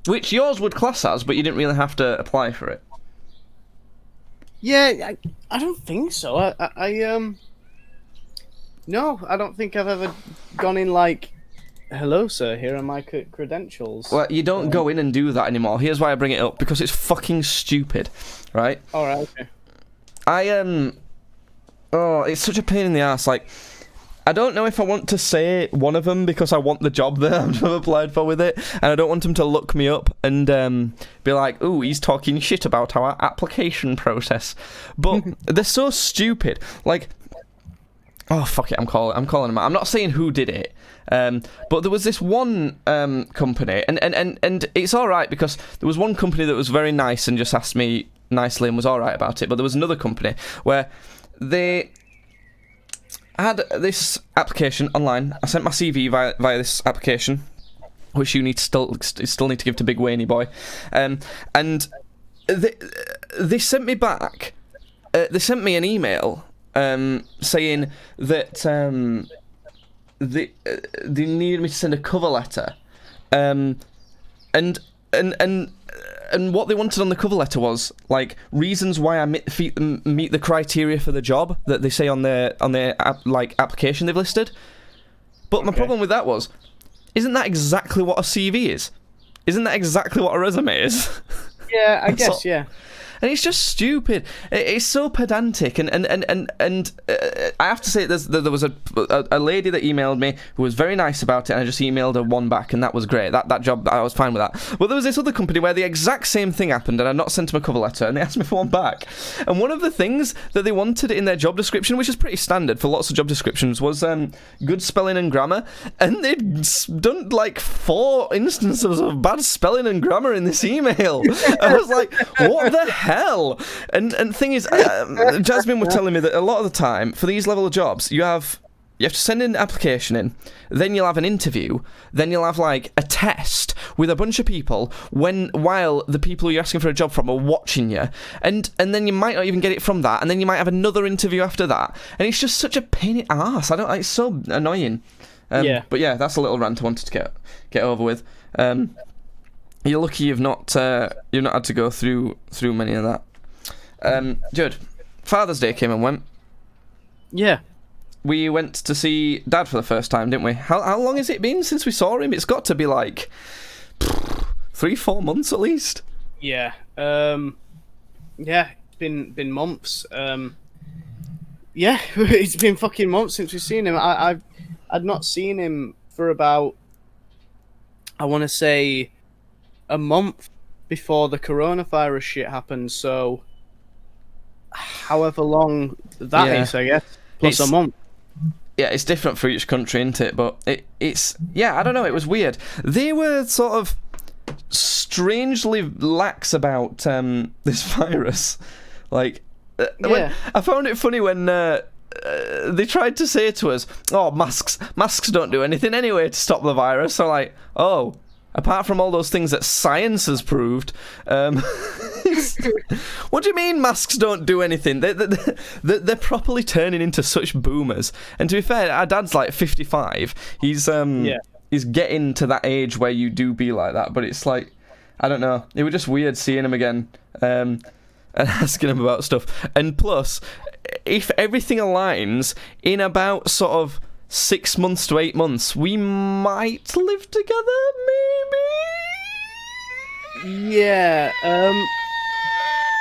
Which yours would class as, but you didn't really have to apply for it. Yeah, I don't think so. No, I don't think I've ever gone in like, hello, sir, here are my credentials. Well, you don't go in and do that anymore. Here's why I bring it up, because it's fucking stupid, right? Alright, okay. Oh, it's such a pain in the ass. Like, I don't know if I want to say one of them because I want the job that I've applied for with it, and I don't want them to look me up and be like, ooh, he's talking shit about our application process. But they're so stupid. Like, oh, fuck it, I'm calling them out. I'm not saying who did it. But there was this one company, and it's alright because there was one company that was very nice and just asked me nicely and was alright about it, but there was another company where they had this application online. I sent my CV via this application, which you still need to give to Big Wayne Boy, and they sent me back. They sent me an email saying that they needed me to send a cover letter, and what they wanted on the cover letter was like reasons why I meet the criteria for the job that they say on their like application they've listed. But my problem with that was, isn't that exactly what a CV is? Isn't that exactly what a resume is? Yeah, I guess, yeah. And it's just stupid. It's so pedantic, and I have to say there was a lady that emailed me who was very nice about it, and I just emailed her one back, and that was great. That job, I was fine with that. But there was this other company where the exact same thing happened, and I'd not sent them a cover letter, and they asked me for one back. And one of the things that they wanted in their job description, which is pretty standard for lots of job descriptions, was good spelling and grammar, and they'd done like 4 instances of bad spelling and grammar in this email. I was like, what the hell? And thing is, Jasmine was telling me that a lot of the time for these level of jobs, you have to send an application in, then you'll have an interview, then you'll have like a test with a bunch of people while the people you're asking for a job from are watching you, and then you might not even get it from that, and then you might have another interview after that, and it's just such a pain in the ass. It's so annoying. Yeah. But yeah, that's a little rant I wanted to get over with. You're lucky you've not had to go through many of that. Judd, Father's Day came and went. Yeah. We went to see Dad for the first time, didn't we? How long has it been since we saw him? It's got to be like 3-4 months at least. Yeah. Yeah, it's been months. Yeah, it's been fucking months since we've seen him. I'd not seen him for about, I want to say, a month before the coronavirus shit happened, so however long that is, I guess, plus a month. Yeah, it's different for each country, isn't it? But it's I don't know, it was weird. They were sort of strangely lax about this virus. Like, I found it funny when they tried to say to us, oh, masks don't do anything anyway to stop the virus. So like, oh, Apart from all those things that science has proved, what do you mean masks don't do anything? They're properly turning into such boomers. And to be fair, our dad's like 55. He's getting to that age where you do be like that. But it's like, I don't know. It was just weird seeing him again and asking him about stuff. And plus, if everything aligns in about sort of 6 months to 8 months, we might live together, maybe? Yeah,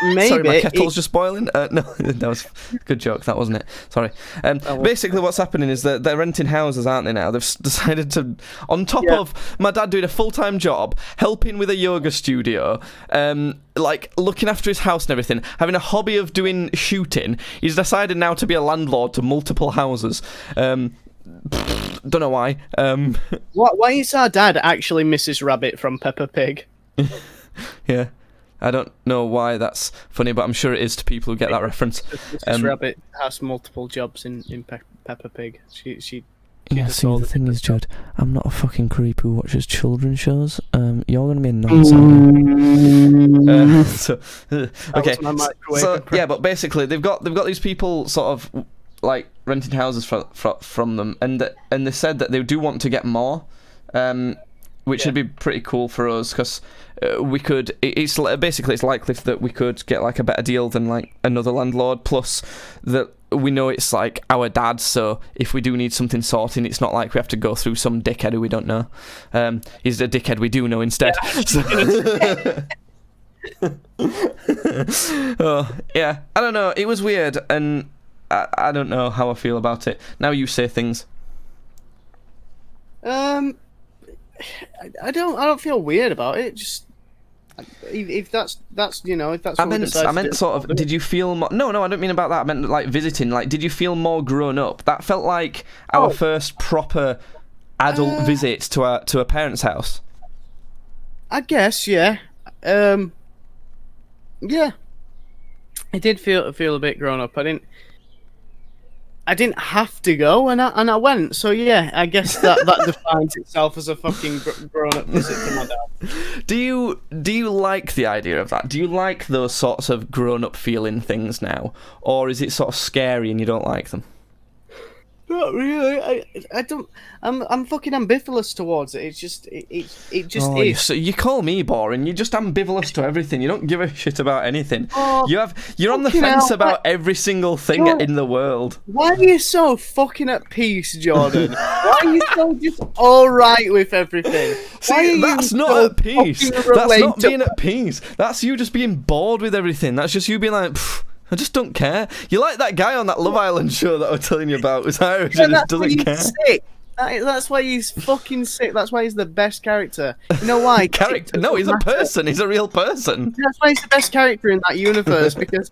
maybe. Sorry, my kettle's just boiling. No, that was a good joke, that wasn't it? Sorry. Basically, what's happening is that they're renting houses, aren't they now? They've decided to, on top of my dad doing a full-time job, helping with a yoga studio, like looking after his house and everything, having a hobby of doing shooting, he's decided now to be a landlord to multiple houses. Don't know why. Why is our dad actually Mrs. Rabbit from Peppa Pig? Yeah, I don't know why that's funny, but I'm sure it is to people who get that reference. Mrs. Rabbit has multiple jobs in Peppa Pig. She yeah, see, the thing is, Judd, I'm not a fucking creep who watches children's shows. You're going to be a nonsense. Okay. So, yeah, but basically, they've got these people sort of like renting houses from them, and they said that they do want to get more, which would be pretty cool for us, because we could. It's likely that we could get like a better deal than like another landlord. Plus, that we know it's like our dad, so if we do need something sorting, it's not like we have to go through some dickhead who we don't know. He's a dickhead we do know instead. Yeah, I don't know. It was weird, and I don't know how I feel about it. Now you say things. I don't feel weird about it. Just if that's you know, if that's what I meant sort of. Did you feel more? No, I don't mean about that. I meant like visiting. Like, did you feel more grown up? That felt like our first proper adult visit to a parent's house. I guess, yeah. Yeah. I did feel a bit grown up. I didn't have to go, and I went. So yeah, I guess that defines itself as a fucking grown-up visit to my dad. Do you like the idea of that? Do you like those sorts of grown-up feeling things now, or is it sort of scary and you don't like them? Not really. I don't. I'm fucking ambivalent towards it. It's just it just is. So you call me boring. You're just ambivalent to everything. You don't give a shit about anything. You're on the fence about every single thing in the world. Why are you so fucking at peace, Jordan? Why are you so just all right with everything? See, that's not at peace. That's not being at peace. That's you just being bored with everything. That's just you being like, I just don't care. You're like that guy on that Love Island show that I was telling you about. Who's Irish and just doesn't care. Sick. That's why he's fucking sick. That's why he's the best character. You know why? Character? No, he's a person. He's a real person. That's why he's the best character in that universe, because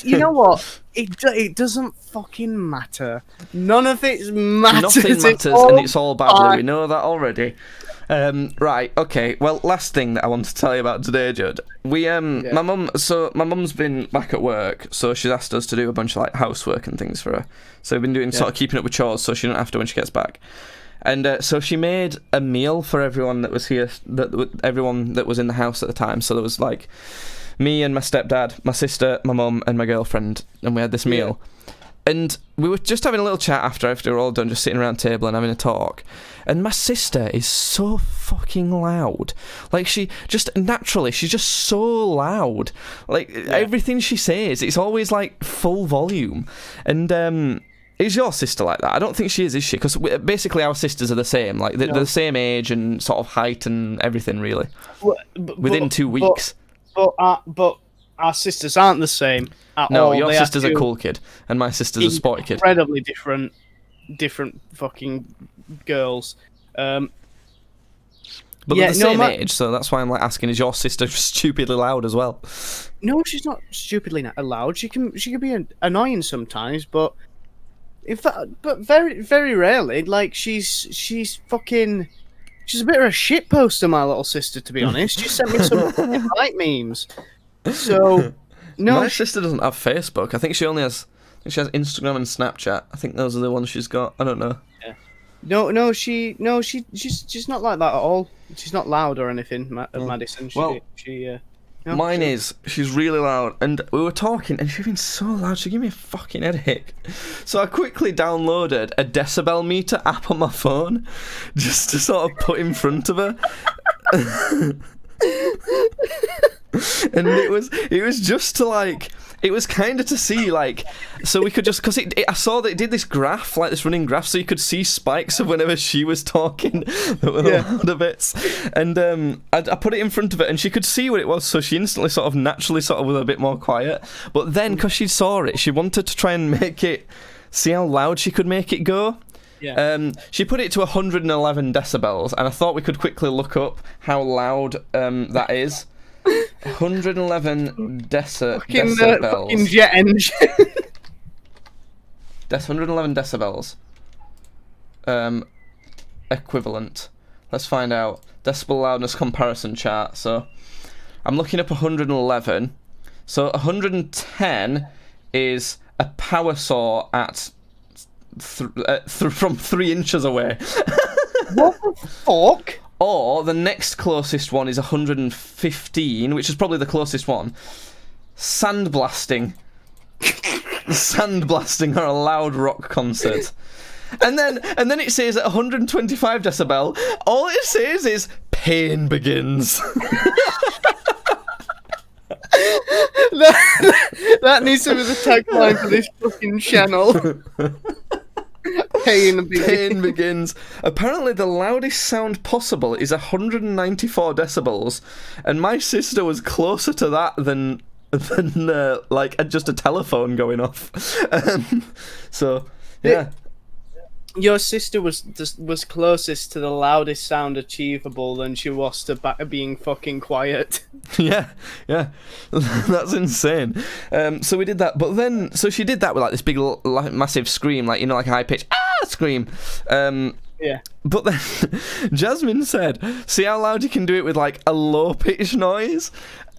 you know what? It doesn't fucking matter. None of it matters. Nothing matters, and it's all badly. We know that already. Right, okay. Well, last thing that I want to tell you about today, Judd. My mum's been back at work, so she's asked us to do a bunch of like housework and things for her. So we've been doing sort of keeping up with chores, so she don't have to when she gets back. And so she made a meal for everyone that was here, everyone that was in the house at the time. So there was like me and my stepdad, my sister, my mum, and my girlfriend, and we had this meal. And we were just having a little chat after we were all done, just sitting around the table and having a talk. And my sister is so fucking loud. Like, she's just so loud. Like, everything she says, it's always, like, full volume. And, is your sister like that? I don't think she is she? Because basically our sisters are the same. Like, they're the same age and sort of height and everything, really. Within 2 weeks. But our sisters aren't the same at all. No, your sister's a cool kid, and my sister's a sporty kid. Incredibly different fucking girls. But they're the same age, so that's why I'm like asking: is your sister stupidly loud as well? No, she's not stupidly loud. She can be annoying sometimes, but very very rarely. Like she's a bit of a shitposter, my little sister. To be honest, she sent me some right memes. So, no, my sister doesn't have Facebook. I think she has Instagram and Snapchat. I think those are the ones she's got. I don't know. Yeah. She's not like that at all. She's not loud or anything, Madison. Well, No, Mine is, she's really loud, and we were talking, and she's been so loud, she gave me a fucking headache. So I quickly downloaded a decibel meter app on my phone, just to sort of put in front of her. And it was just to like, it was kind of to see like, so we could just, because I saw that it did this graph, like this running graph, so you could see spikes of whenever she was talking that were louder bits. And I put it in front of her, and she could see what it was, so she instantly sort of naturally sort of was a bit more quiet. But then, because she saw it, she wanted to try and make it, see how loud she could make it go. Yeah. She put it to 111 decibels, and I thought we could quickly look up how loud that is. 111 decibels. Fucking jet engine. 111 decibels. Equivalent. Let's find out. Decibel loudness comparison chart. So, I'm looking up 111. So, 110 is a power saw at from 3 inches away. What the fuck? Or the next closest one is 115, which is probably the closest one. Sandblasting. Sandblasting or a loud rock concert. And then it says at 125 decibel, all it says is pain begins. That needs to be the tagline for this fucking channel. Pain begins. Apparently, the loudest sound possible is 194 decibels, and my sister was closer to that than like just a telephone going off. So, yeah. Your sister was closest to the loudest sound achievable than she was to being fucking quiet. Yeah, that's insane. So we did that, but then so she did that with like this big, like, massive scream, like, you know, like a high pitch scream. Yeah. But then Jasmine said, "See how loud you can do it with like a low pitch noise,"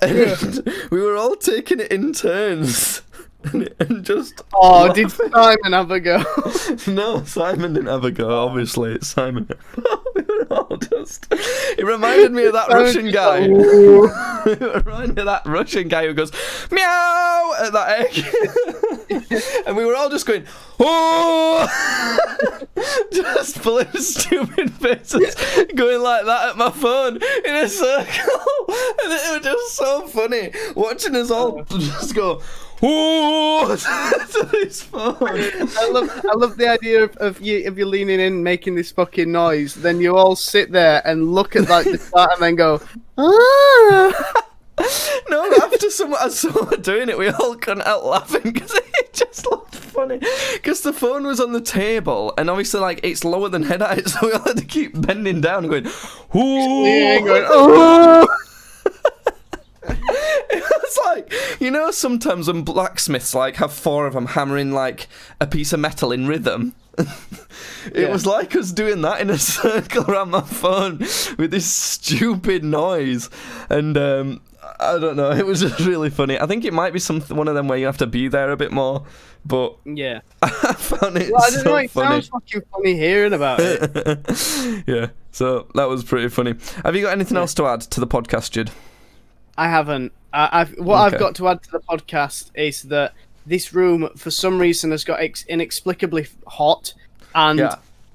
and we were all taking it in turns. And just did Simon have a go? No, Simon didn't have a go. Obviously, it's Simon. We were all just. It reminded me of that Russian guy. It reminded me of that Russian guy who goes meow at that egg, and we were all just going oh, just full of stupid faces, going like that at my phone in a circle, and it was just so funny watching us all just go. Ooh, to his phone. I love the idea of you leaning in, making this fucking noise. Then you all sit there and look at like the start, and then go. Ah. No, after I saw her doing it, we all couldn't help laughing because it just looked funny. Because the phone was on the table, and obviously, like, it's lower than head height, so we all had to keep bending down and going. Ooh, and going. Oh. It was like, you know, sometimes when blacksmiths like have 4 of them hammering like a piece of metal in rhythm. It was like us doing that in a circle around my phone with this stupid noise, and I don't know, it was just really funny. I think it might be one of them where you have to be there a bit more, but yeah, I found it I don't know, it funny. sounds fucking funny hearing about it. Yeah, so that was pretty funny. Have you got anything else to add to the podcast, Jude? I haven't. I've got to add to the podcast is that this room, for some reason, has got inexplicably hot, and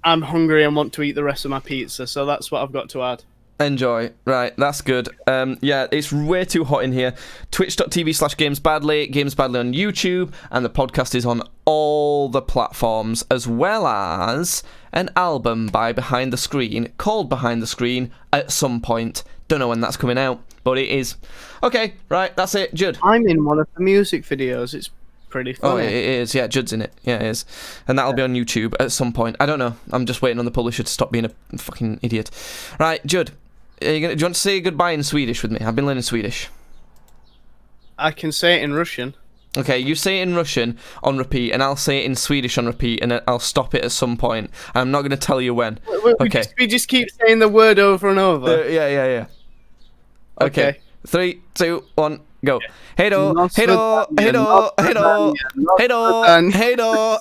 I'm hungry and want to eat the rest of my pizza. So that's what I've got to add. Enjoy. Right, that's good. Yeah, it's way too hot in here. Twitch.tv/GamesBadly, GamesBadly on YouTube, and the podcast is on all the platforms, as well as an album by Behind the Screen called Behind the Screen at some point. Don't know when that's coming out, but it is. Okay, right, that's it. Jude. I'm in one of the music videos. It's pretty funny. Oh, it is. Yeah, Jude's in it. Yeah, it is. And that'll be on YouTube at some point. I don't know. I'm just waiting on the publisher to stop being a fucking idiot. Right, Jude, do you want to say goodbye in Swedish with me? I've been learning Swedish. I can say it in Russian. Okay, you say it in Russian on repeat, and I'll say it in Swedish on repeat, and I'll stop it at some point. I'm not going to tell you when. We just keep saying the word over and over. Yeah. Okay. 3, 2, 1, go. Hey do, hey do, hey do, hey do, hey do, hey do.